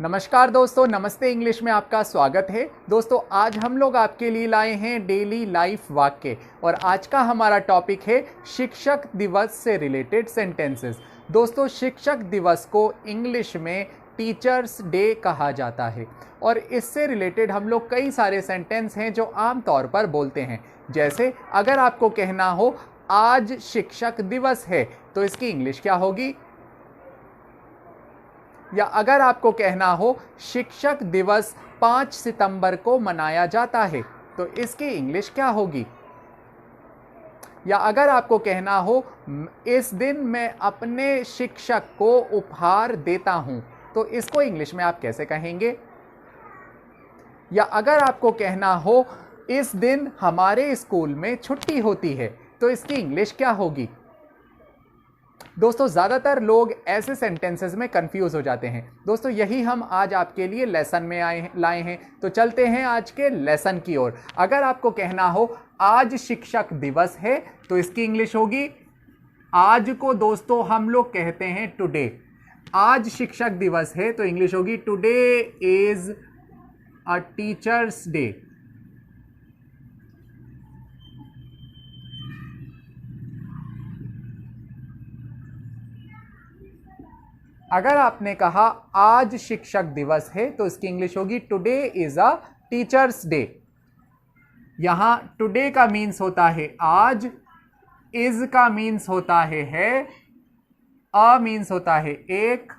नमस्कार दोस्तों, नमस्ते इंग्लिश में आपका स्वागत है। दोस्तों आज हम लोग आपके लिए लाए हैं डेली लाइफ वाक्य और आज का हमारा टॉपिक है शिक्षक दिवस से रिलेटेड सेंटेंसेस। दोस्तों शिक्षक दिवस को इंग्लिश में टीचर्स डे कहा जाता है और इससे रिलेटेड हम लोग कई सारे सेंटेंस हैं जो आम तौर पर बोलते हैं। जैसे अगर आपको कहना हो आज शिक्षक दिवस है तो इसकी इंग्लिश क्या होगी, या अगर आपको कहना हो शिक्षक दिवस 5 सितंबर को मनाया जाता है तो इसकी इंग्लिश क्या होगी, या अगर आपको कहना हो इस दिन मैं अपने शिक्षक को उपहार देता हूं तो इसको इंग्लिश में आप कैसे कहेंगे, या अगर आपको कहना हो इस दिन हमारे स्कूल में छुट्टी होती है तो इसकी इंग्लिश क्या होगी। दोस्तों ज़्यादातर लोग ऐसे सेंटेंसेस में कंफ्यूज हो जाते हैं। दोस्तों यही हम आज आपके लिए लेसन में लाए हैं, तो चलते हैं आज के लेसन की ओर। अगर आपको कहना हो आज शिक्षक दिवस है तो इसकी इंग्लिश होगी, आज को दोस्तों हम लोग कहते हैं टुडे। आज शिक्षक दिवस है तो इंग्लिश होगी today is a teachers day. अगर आपने कहा आज शिक्षक दिवस है तो इसकी इंग्लिश होगी today is a teachers day. यहां टुडे का मीन्स होता है आज, इज का मीन्स होता है, अ मीन्स होता है एक,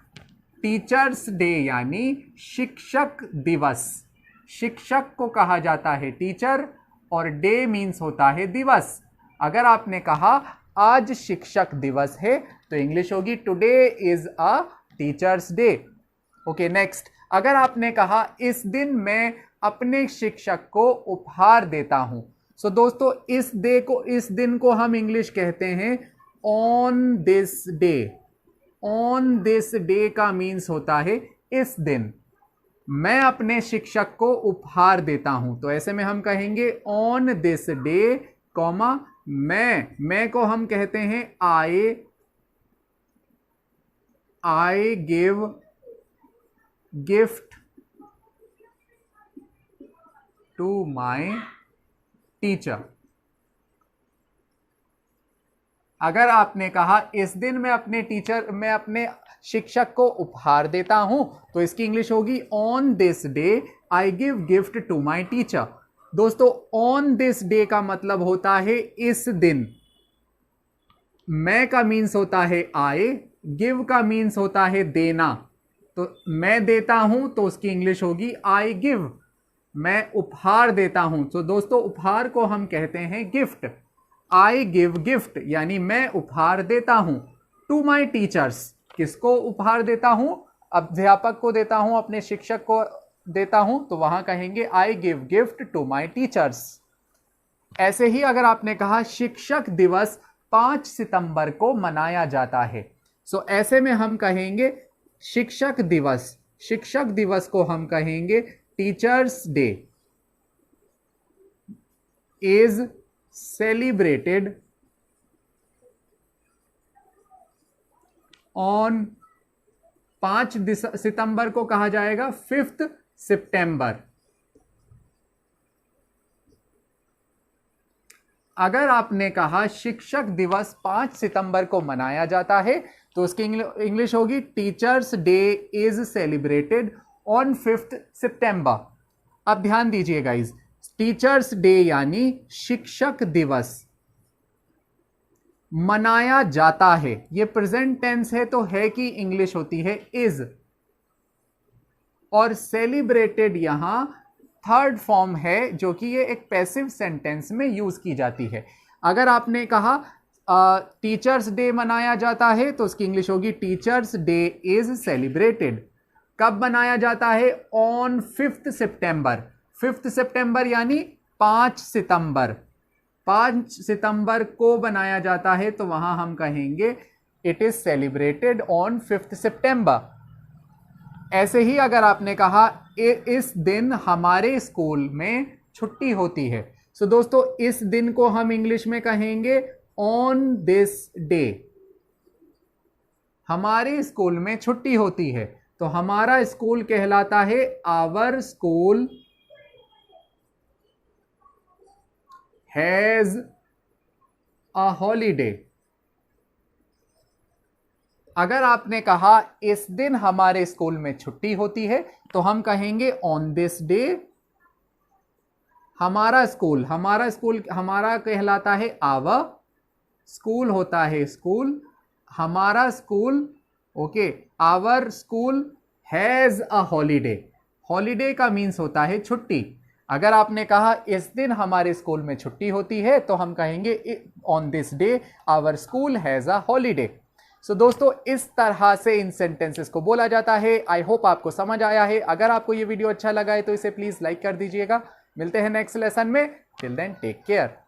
टीचर्स डे यानी शिक्षक दिवस। शिक्षक को कहा जाता है टीचर और डे मीन्स होता है दिवस। अगर आपने कहा आज शिक्षक दिवस है तो इंग्लिश होगी today is a teachers day. Okay next, अगर आपने कहा इस दिन मैं अपने शिक्षक को उपहार देता हूं, सो दोस्तों इस दिन को हम इंग्लिश कहते हैं on this day. On this day का मीन्स होता है इस दिन मैं अपने शिक्षक को उपहार देता हूं, तो ऐसे में हम कहेंगे ऑन दिस डे कॉमा मैं को हम कहते हैं I give gift to my teacher. अगर आपने कहा इस दिन मैं अपने शिक्षक को उपहार देता हूं तो इसकी इंग्लिश होगी on this day I give gift to my teacher. दोस्तों ऑन दिस डे का मतलब होता है इस दिन। मैं का मीन्स होता है आई, गिव का मीन्स होता है देना, तो मैं देता हूं तो उसकी इंग्लिश होगी आई गिव। मैं उपहार देता हूं तो दोस्तों उपहार को हम कहते हैं गिफ्ट। आई गिव गिफ्ट यानी मैं उपहार देता हूं। टू माई टीचर्स, किसको उपहार देता हूं, अध्यापक को देता हूं, अपने शिक्षक को देता हूं, तो वहां कहेंगे I give gift to my teachers. ऐसे ही अगर आपने कहा शिक्षक दिवस 5 सितंबर को मनाया जाता है, सो ऐसे में हम कहेंगे शिक्षक दिवस को हम कहेंगे teachers day is celebrated on 5 सितंबर को कहा जाएगा 5th सितंबर। अगर आपने कहा शिक्षक दिवस 5 सितंबर को मनाया जाता है तो उसकी इंग्लिश होगी teachers day is celebrated on 5th सितंबर। अब ध्यान दीजिए गाइज, टीचर्स डे यानी शिक्षक दिवस मनाया जाता है, ये प्रेजेंट टेंस है तो है की इंग्लिश होती है इज, और सेलिब्रेटेड यहां थर्ड फॉर्म है जो कि ये एक पैसिव सेंटेंस में यूज की जाती है। अगर आपने कहा टीचर्स डे मनाया जाता है तो उसकी इंग्लिश होगी टीचर्स डे इज सेलिब्रेटेड। कब मनाया जाता है, ऑन 5th सितंबर। 5th सितंबर यानी 5 सितंबर। 5 सितंबर को बनाया जाता है तो वहां हम कहेंगे it is celebrated on 5th सितंबर। ऐसे ही अगर आपने कहा इस दिन हमारे स्कूल में छुट्टी होती है, सो दोस्तों इस दिन को हम इंग्लिश में कहेंगे ऑन दिस डे। हमारे स्कूल में छुट्टी होती है तो हमारा स्कूल कहलाता है our school has a holiday. अगर आपने कहा इस दिन हमारे स्कूल में छुट्टी होती है तो हम कहेंगे ऑन दिस डे हमारा स्कूल हमारा कहलाता है आवर, स्कूल होता है स्कूल, हमारा school, okay, our school has a holiday. Holiday का मीन्स होता है छुट्टी। अगर आपने कहा इस दिन हमारे स्कूल में छुट्टी होती है तो हम कहेंगे on this day our school has a holiday. So दोस्तों, इस तरह से इन सेंटेंसेस को बोला जाता है। आई होप आपको समझ आया है। अगर आपको ये वीडियो अच्छा लगा है तो इसे प्लीज लाइक कर दीजिएगा। मिलते हैं नेक्स्ट लेसन में। Till then take care.